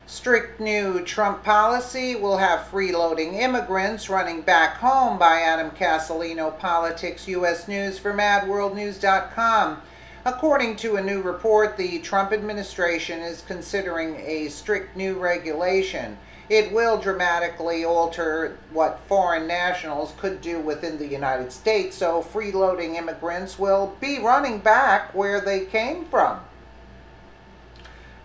Strict new Trump policy will have freeloading immigrants running back home by Adam Castellino, Politics U.S. News for MadWorldNews.com. According to a new report, the Trump administration is considering a strict new regulation. It will dramatically alter what foreign nationals could do within the United States, so freeloading immigrants will be running back where they came from.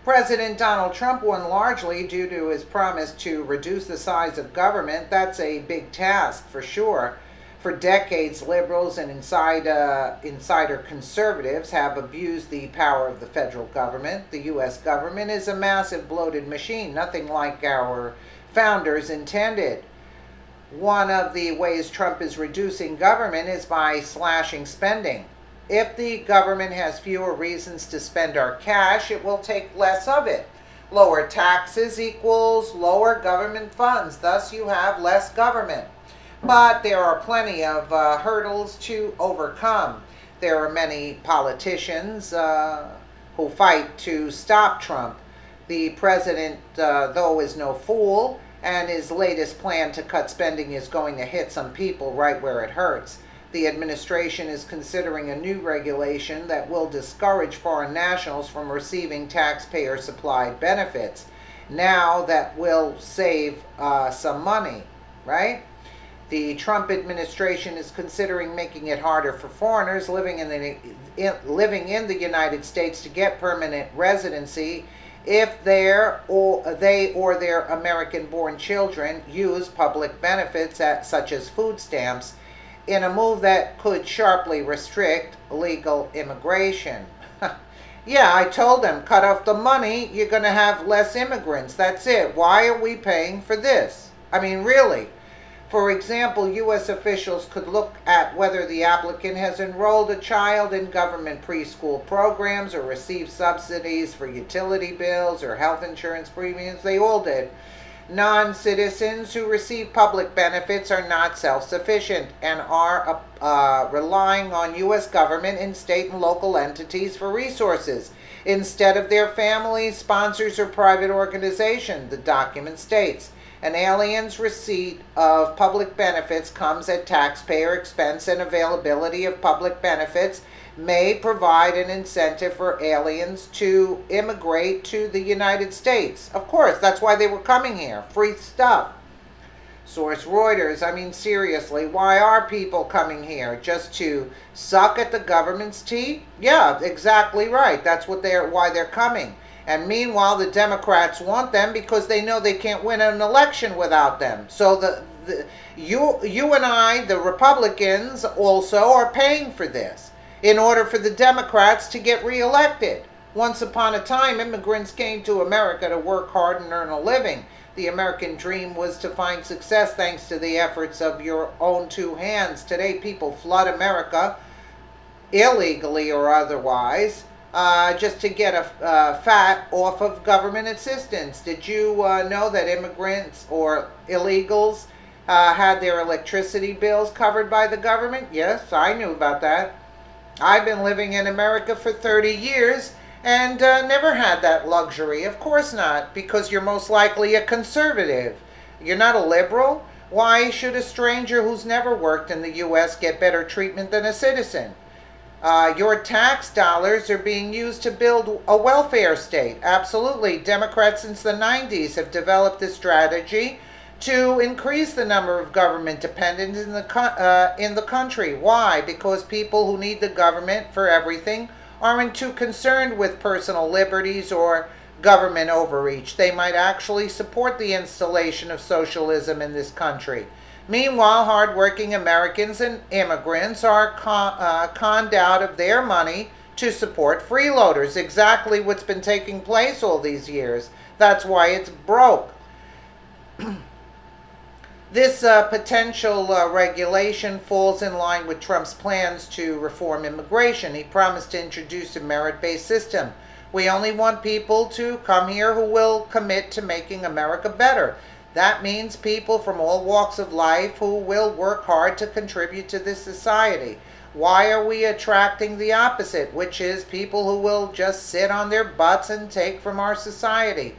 President Donald Trump won largely due to his promise to reduce the size of government. That's a big task for sure. For decades, liberals and insider conservatives have abused the power of the federal government. The U.S. government is a massive bloated machine, nothing like our founders intended. One of the ways Trump is reducing government is by slashing spending. If the government has fewer reasons to spend our cash, it will take less of it. Lower taxes equals lower government funds. Thus, you have less government. But there are plenty of hurdles to overcome. There are many politicians who fight to stop Trump. The president, though, is no fool, and his latest plan to cut spending is going to hit some people right where it hurts. The administration is considering a new regulation that will discourage foreign nationals from receiving taxpayer-supplied benefits. Now that will save some money, right? The Trump administration is considering making it harder for foreigners living in the United States to get permanent residency if they or their American-born children use public benefits such as food stamps, in a move that could sharply restrict legal immigration. Yeah, I told them, cut off the money, you're going to have less immigrants. That's it. Why are we paying for this? I mean, really. For example, U.S. officials could look at whether the applicant has enrolled a child in government preschool programs or received subsidies for utility bills or health insurance premiums. They all did. Non-citizens who receive public benefits are not self-sufficient and are relying on U.S. government and state and local entities for resources instead of their families, sponsors, or private organization, the document states. An alien's receipt of public benefits comes at taxpayer expense, and availability of public benefits may provide an incentive for aliens to immigrate to the United States. Of course, that's why they were coming here. Free stuff. Source Reuters. I mean, seriously, why are people coming here? Just to suck at the government's teeth? Yeah, exactly right. That's why they're coming. And meanwhile, the Democrats want them because they know they can't win an election without them. So you and I, the Republicans, also are paying for this in order for the Democrats to get reelected. Once upon a time, immigrants came to America to work hard and earn a living. The American dream was to find success thanks to the efforts of your own two hands. Today, people flood America, illegally or otherwise, just to get a fat off of government assistance. Did you know that immigrants or illegals had their electricity bills covered by the government? Yes, I knew about that. I've been living in America for 30 years and never had that luxury. Of course not, because you're most likely a conservative. You're not a liberal. Why should a stranger who's never worked in the U.S. get better treatment than a citizen? Your tax dollars are being used to build a welfare state. Absolutely. Democrats since the 90s have developed a strategy to increase the number of government dependents in the country. Why? Because people who need the government for everything aren't too concerned with personal liberties or government overreach. They might actually support the installation of socialism in this country. Meanwhile, hardworking Americans and immigrants are conned out of their money to support freeloaders. Exactly what's been taking place all these years. That's why it's broke. This potential regulation falls in line with Trump's plans to reform immigration. He promised to introduce a merit-based system. We only want people to come here who will commit to making America better. That means people from all walks of life who will work hard to contribute to this society. Why are we attracting the opposite, which is people who will just sit on their butts and take from our society?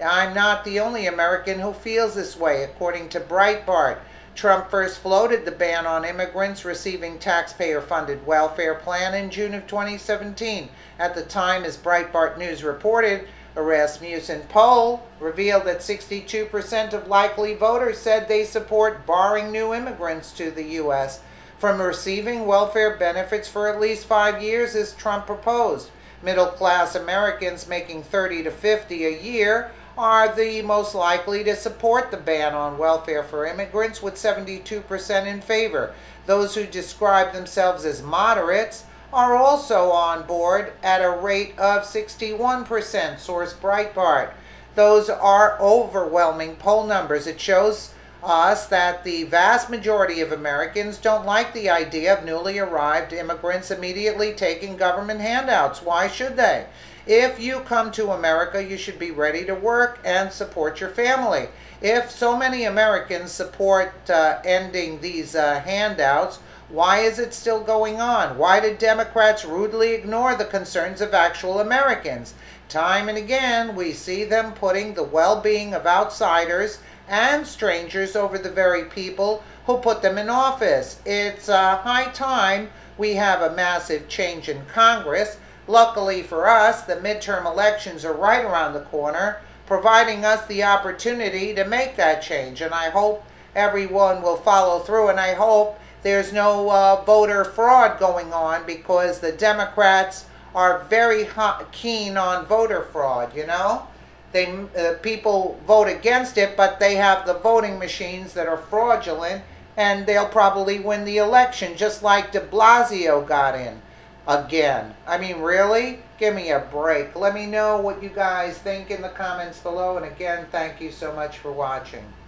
I'm not the only American who feels this way. According to Breitbart, Trump first floated the ban on immigrants receiving taxpayer-funded welfare plan in June of 2017. At the time, as Breitbart News reported, a Rasmussen poll revealed that 62% of likely voters said they support barring new immigrants to the U.S. from receiving welfare benefits for at least 5 years, as Trump proposed. Middle-class Americans making $30 to $50 a year are the most likely to support the ban on welfare for immigrants, with 72% in favor. Those who describe themselves as moderates are also on board at a rate of 61%, source Breitbart. Those are overwhelming poll numbers. It shows us that the vast majority of Americans don't like the idea of newly arrived immigrants immediately taking government handouts. Why should they? If you come to America, you should be ready to work and support your family. If so many Americans support ending these handouts, why is it still going on? Why do Democrats rudely ignore the concerns of actual Americans? Time and again, we see them putting the well-being of outsiders and strangers over the very people who put them in office. It's high time we have a massive change in Congress. Luckily for us, the midterm elections are right around the corner, providing us the opportunity to make that change. And I hope everyone will follow through, and I hope there's no voter fraud going on, because the Democrats are very keen on voter fraud, you know? People vote against it, but they have the voting machines that are fraudulent, and they'll probably win the election, just like de Blasio got in again. I mean, really? Give me a break. Let me know what you guys think in the comments below, and again, thank you so much for watching.